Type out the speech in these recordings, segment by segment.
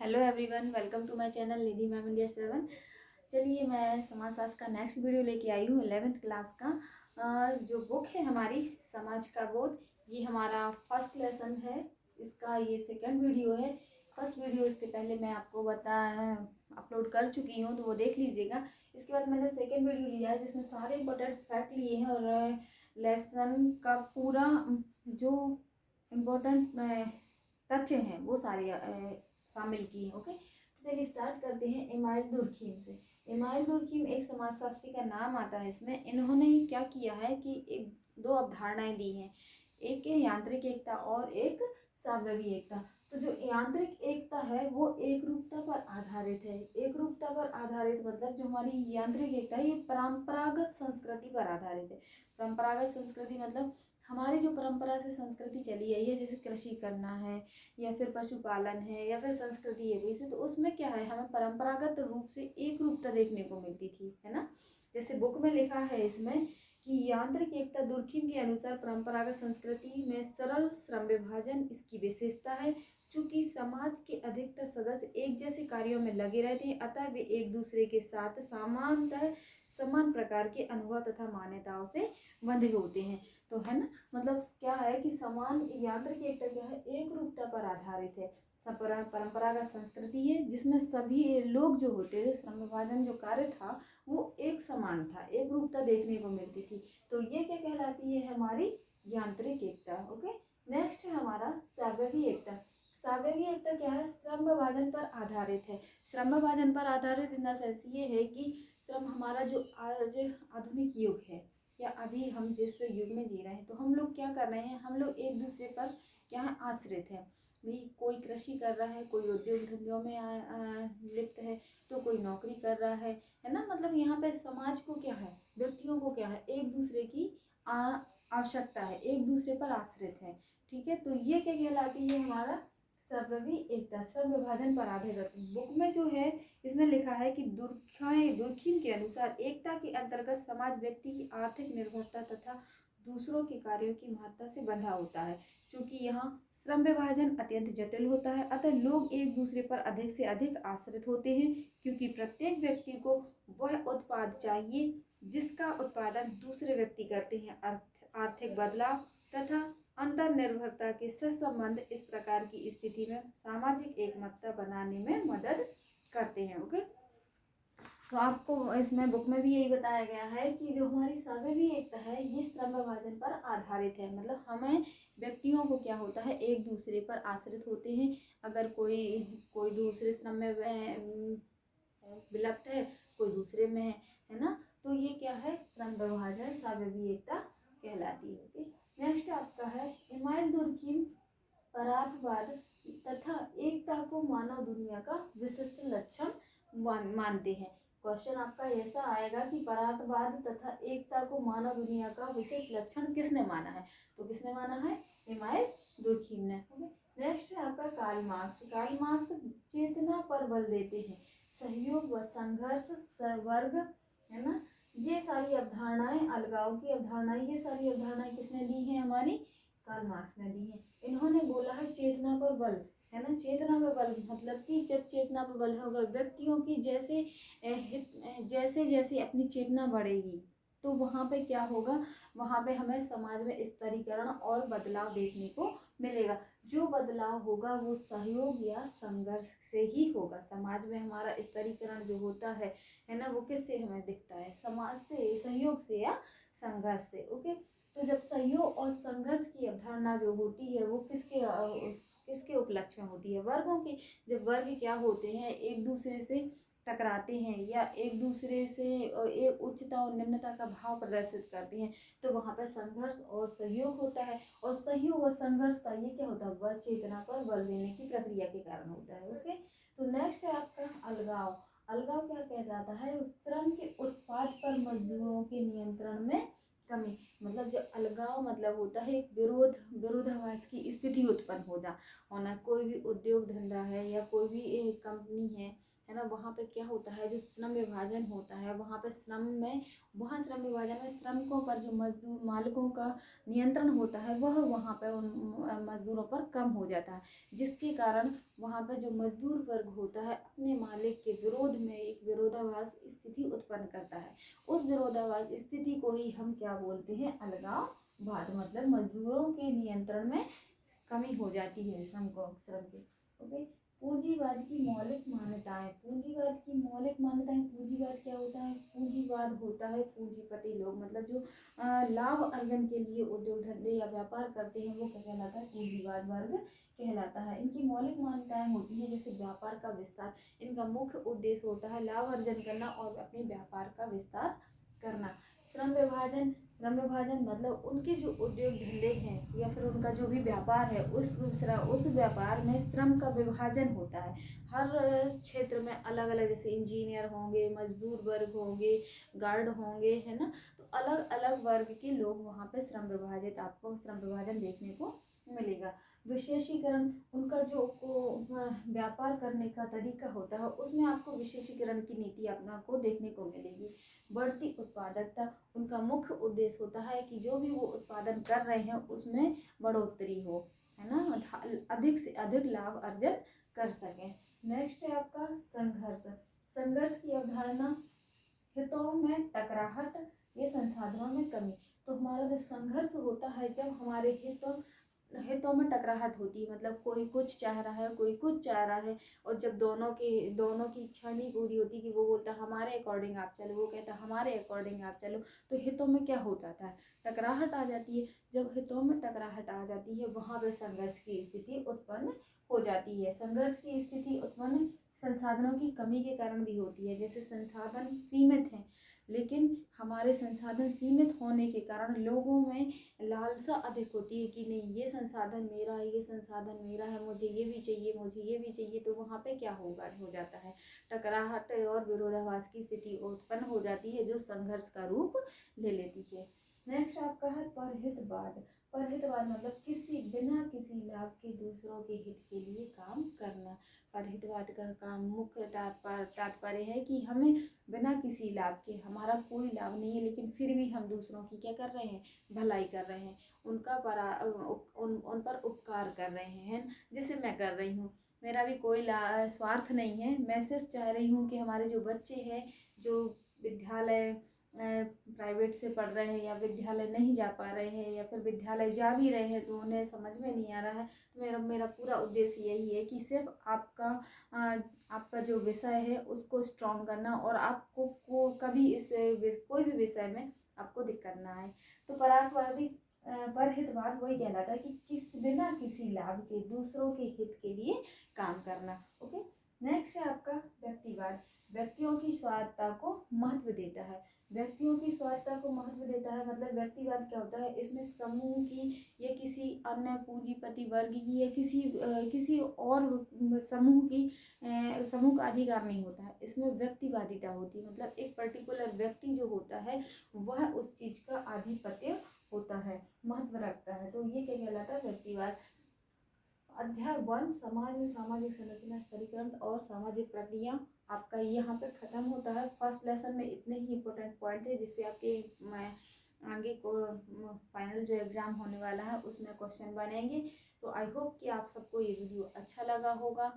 Hello everyone, welcome to my channel Nidhi ma'am India 7। चलिए, मैं समाजशास्त्र का नेक्स्ट वीडियो लेके आई हूँ 11th क्लास का। जो बुक है हमारी समाज का बोध, ये हमारा फर्स्ट लेसन है। इसका ये सेकंड वीडियो है। फर्स्ट वीडियो इसके पहले मैं आपको अपलोड कर चुकी हूँ, तो वो देख लीजिएगा। इसके बाद मैंने सेकंड वीडियो लिया है जिसमें सारे इंपॉर्टेंट फैक्ट लिए हैं और लेसन का पूरा जो इम्पोर्टेंट तथ्य हैं वो सारे शामिल की है। ओके, तो चलिए स्टार्ट करते हैं इमाइल दुर्खीम से। इमाइल दुर्खीम एक समाजशास्त्री का नाम आता है इसमें। इन्होंने क्या किया है कि एक दो अवधारणाएं दी हैं, एक है यांत्रिक एकता और एक सावयवी एकता। तो जो यांत्रिक एकता है वो एक रूपता पर आधारित है। एक रूपता पर आधारित मतलब जो हमारी यांत्रिक एकता है ये परंपरागत संस्कृति पर आधारित है। परंपरागत संस्कृति मतलब हमारी जो परंपरा से संस्कृति चली आई है, जैसे कृषि करना है या फिर पशुपालन है या फिर संस्कृति है कोई से, तो उसमें क्या है, हमें परंपरागत रूप से एक रूपता देखने को मिलती थी, है ना। जैसे बुक में लिखा है इसमें कि यांत्रिक एकता दुर्खीम के अनुसार परंपरागत संस्कृति में सरल श्रम विभाजन इसकी विशेषता है। चूंकि समाज के अधिकतर सदस्य एक जैसे कार्यों में लगे रहते हैं, अतः वे एक दूसरे के साथ सामान्यतः समान प्रकार के अनुभव तथा मान्यताओं से बंधे होते हैं। तो है ना, मतलब क्या है कि समान यांत्रिक एकता क्या है, एक रूपता पर आधारित है। परंपरागत संस्कृति है जिसमें सभी लोग जो होते थे, श्रम विभाजन जो कार्य था वो एक समान था, एक रूपता देखने को मिलती थी। तो ये क्या कहलाती है, हमारी यांत्रिक एकता। ओके, नेक्स्ट है हमारा सावयवी एकता। सावयवी एकता क्या है, श्रम विभाजन पर आधारित है। श्रम विभाजन पर आधारित इन द सेंस ये है कि श्रम हमारा जो आज आधुनिक युग है या अभी हम जिस युग में जी रहे हैं, तो हम लोग क्या कर रहे हैं, हम लोग एक दूसरे पर क्या है, आश्रित है। भाई कोई कृषि कर रहा है, कोई उद्योग धंधों में लिप्त है, तो कोई नौकरी कर रहा है ना। मतलब यहाँ पे समाज को क्या है, व्यक्तियों को क्या है, एक दूसरे की आवश्यकता है, एक दूसरे पर आश्रित है। ठीक है, तो ये क्या कहलाती है, हमारा सावयवी एकता, श्रम विभाजन पर आधारित। बुक में जो है इसमें लिखा है कि दुर्खीम के अनुसार एकता के अंतर्गत समाज व्यक्ति की आर्थिक निर्भरता तथा दूसरों के कार्यों की महत्ता से बंधा होता है। क्योंकि यहाँ श्रम विभाजन अत्यंत जटिल होता है, अतः लोग एक दूसरे पर अधिक से अधिक आश्रित होते हैं, क्योंकि प्रत्येक व्यक्ति को वह उत्पाद चाहिए जिसका उत्पादन दूसरे व्यक्ति करते हैं। आर्थिक बदलाव तथा अंतर निर्भरता के सहसंबंध इस प्रकार की स्थिति में सामाजिक एकमतता बनाने में मदद करते हैं। ओके, तो आपको इसमें बुक में भी यही बताया गया है कि जो हमारी सावयवी एकता है ये श्रम विभाजन पर आधारित है। मतलब हमें व्यक्तियों को क्या होता है, एक दूसरे पर आश्रित होते हैं। अगर कोई कोई दूसरे श्रम में विलुप्त है, कोई दूसरे में है ना, तो ये क्या है, श्रम विभाजन सावयवी एकता कहलाती है। ओके, नेक्स्ट आपका है इमाइल दुर्खीम परार्थवाद तथा एकता को मानव दुनिया का विशिष्ट लक्षण मानते हैं। क्वेश्चन आपका ऐसा आएगा कि परार्थवाद तथा एकता को मानव दुनिया का विशेष लक्षण किसने माना है, तो किसने माना है, इमाइल दुर्खीम ने। नेक्स्ट है आपका कार्ल मार्क्स। कार्ल मार्क्स चेतना पर बल देते हैं, सहयोग व संघर्ष, वर्ग, है ना, ये सारी अवधारणाएं, अलगाव की अवधारणाएं, ये सारी अवधारणाएं किसने दी हैं, हमारी कार्ल मार्क्स ने दी है। इन्होंने बोला है चेतना पर बल, है ना। चेतना पर बल मतलब कि जब चेतना पर बल होगा, व्यक्तियों की जैसे जैसे जैसे अपनी चेतना बढ़ेगी, तो वहाँ पे क्या होगा, वहाँ पे हमें समाज में स्तरीकरण और बदलाव देखने को मिलेगा। जो बदलाव होगा वो सहयोग या संघर्ष से ही होगा। समाज में हमारा स्तरीकरण जो होता है ना, वो किससे हमें दिखता है, समाज से, सहयोग से या संघर्ष से। ओके, तो जब सहयोग और संघर्ष की अवधारणा जो होती है वो किसके उपलक्ष्य में होती है, वर्गों के। जब वर्ग क्या होते हैं, एक दूसरे से टकराते हैं या एक दूसरे से एक उच्चता और निम्नता का भाव प्रदर्शित करते हैं, तो वहाँ पर संघर्ष और सहयोग होता है। और सहयोग और संघर्ष का ये क्या होता है, वर्ग चेतना पर बल देने की प्रक्रिया के कारण होता है। ओके, तो नेक्स्ट है आपका अलगाव। अलगाव क्या कह जाता है, श्रम के उत्पाद पर मजदूरों के नियंत्रण में कमी। मतलब जो अलगाव मतलब होता है एक विरोधाभास की स्थिति उत्पन्न होना। कोई भी उद्योग धंधा है या कोई भी कंपनी है है ना, वहाँ पे क्या होता है, जो श्रम विभाजन होता है वहाँ पे श्रम विभाजन में श्रमिकों पर जो मजदूर मालिकों का नियंत्रण होता है वह वहाँ पे उन मजदूरों पर कम हो जाता है, जिसके कारण वहाँ पे जो मजदूर वर्ग होता है अपने मालिक के विरोध में एक विरोधाभास स्थिति उत्पन्न करता है। उस विरोधाभास स्थिति को ही हम क्या बोलते हैं, अलगाववाद, मतलब मजदूरों के नियंत्रण में कमी हो जाती है श्रम की। ओके, पूंजीवाद की मौलिक मान्यताएं। पूंजीवाद क्या होता है, पूंजीवाद होता है पूंजीपति लोग, मतलब जो लाभ अर्जन के लिए उद्योग धंधे या व्यापार करते हैं वो क्या कहलाता है, पूंजीवाद वर्ग कहलाता है। इनकी मौलिक मान्यताएं होती है जैसे व्यापार का विस्तार। इनका मुख्य उद्देश्य होता है लाभ अर्जन करना और अपने व्यापार का विस्तार करना। श्रम विभाजन मतलब उनके जो उद्योग धंधे हैं या फिर उनका जो भी व्यापार है उस व्यापार में श्रम का विभाजन होता है। हर क्षेत्र में अलग अलग, जैसे इंजीनियर होंगे, मजदूर वर्ग होंगे, गार्ड होंगे, है ना, तो अलग अलग वर्ग के लोग वहाँ पे आपको श्रम विभाजन देखने को मिलेगा। विशेषीकरण, उनका जो व्यापार करने का तरीका होता है उसमें आपको विशेषीकरण की नीति अपना को देखने को मिलेगी। बढ़ती उत्पादकता, उनका मुख्य उद्देश्य होता है कि जो भी वो उत्पादन कर रहे हैं उसमें बढ़ोतरी हो, है ना, अधिक से अधिक लाभ अर्जन कर सकें। नेक्स्ट है आपका संघर्ष की अवधारणा। हितों में टकराहट या संसाधनों में कमी। तो हमारा जो संघर्ष होता है, जब हमारे हितों में टकराहट होती है, मतलब कोई कुछ चाह रहा है, कोई कुछ चाह रहा है, और जब दोनों की इच्छा नहीं पूरी होती कि वो बोलता हमारे अकॉर्डिंग आप चलो, वो कहता हमारे अकॉर्डिंग आप चलो, तो हितों में क्या हो जाता है, टकराहट आ जाती है। जब हितों में टकराहट आ जाती है वहाँ पे संघर्ष की स्थिति उत्पन्न हो जाती है। संघर्ष की स्थिति उत्पन्न संसाधनों की कमी के कारण भी होती है। जैसे संसाधन सीमित हैं, लेकिन हमारे संसाधन सीमित होने के कारण लोगों में लालसा अधिक होती है कि नहीं, ये संसाधन मेरा है, ये संसाधन मेरा है, मुझे ये भी चाहिए, मुझे ये भी चाहिए। तो वहाँ पे क्या हो जाता है, टकराहट और विरोधाभास की स्थिति उत्पन्न हो जाती है जो संघर्ष का रूप ले लेती है। नेक्स्ट आपका है परहितवाद। मतलब बिना किसी लाभ के दूसरों के हित के लिए काम करना। परहितवाद का काम मुख्य तात्पर्य है कि हमें बिना किसी लाभ के, हमारा कोई लाभ नहीं है लेकिन फिर भी हम दूसरों की क्या कर रहे हैं, भलाई कर रहे हैं, उन पर उपकार कर रहे हैं, जैसे मैं कर रही हूँ। मेरा भी कोई स्वार्थ नहीं है, मैं सिर्फ चाह रही हूँ कि हमारे जो बच्चे हैं जो विद्यालय प्राइवेट से पढ़ रहे हैं या विद्यालय नहीं जा पा रहे हैं या फिर विद्यालय जा भी रहे हैं तो उन्हें समझ में नहीं आ रहा है, तो मेरा पूरा उद्देश्य यही है कि सिर्फ आपका जो विषय है उसको स्ट्रॉन्ग करना और आपको कभी कोई भी विषय में आपको दिक्कत ना आए। तो परहितवाद वही कहलाता है कि बिना किसी लाभ के दूसरों के हित के लिए काम करना। ओके, नेक्स्ट है आपका व्यक्तिवाद। व्यक्तियों की स्वार्थता को महत्व देता है। मतलब व्यक्तिवाद क्या होता है, इसमें समूह की या किसी अन्य पूंजीपति वर्ग की या किसी और समूह का अधिकार नहीं होता है। इसमें व्यक्तिवादिता होती है, मतलब एक पर्टिकुलर व्यक्ति जो होता है वह उस चीज का आधिपत्य होता है, महत्व रखता है। तो ये क्या कहलाता है, व्यक्तिवाद। अध्याय 1 समाज में सामाजिक संरचना, स्तरीकरण और सामाजिक प्रक्रिया आपका यहाँ पे खत्म होता है। फर्स्ट लेसन में इतने ही इम्पोर्टेंट पॉइंट है जिससे आपके आगे को फाइनल जो एग्ज़ाम होने वाला है उसमें क्वेश्चन बनेंगे। तो आई होप कि आप सबको ये वीडियो अच्छा लगा होगा,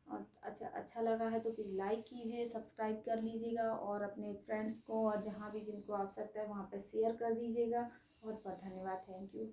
और अच्छा लगा है तो फिर लाइक कीजिए, सब्सक्राइब कर लीजिएगा और अपने फ्रेंड्स को और जहाँ भी जिनको आवश्यकता है वहाँ पर शेयर कर दीजिएगा। बहुत बहुत धन्यवाद, थैंक यू।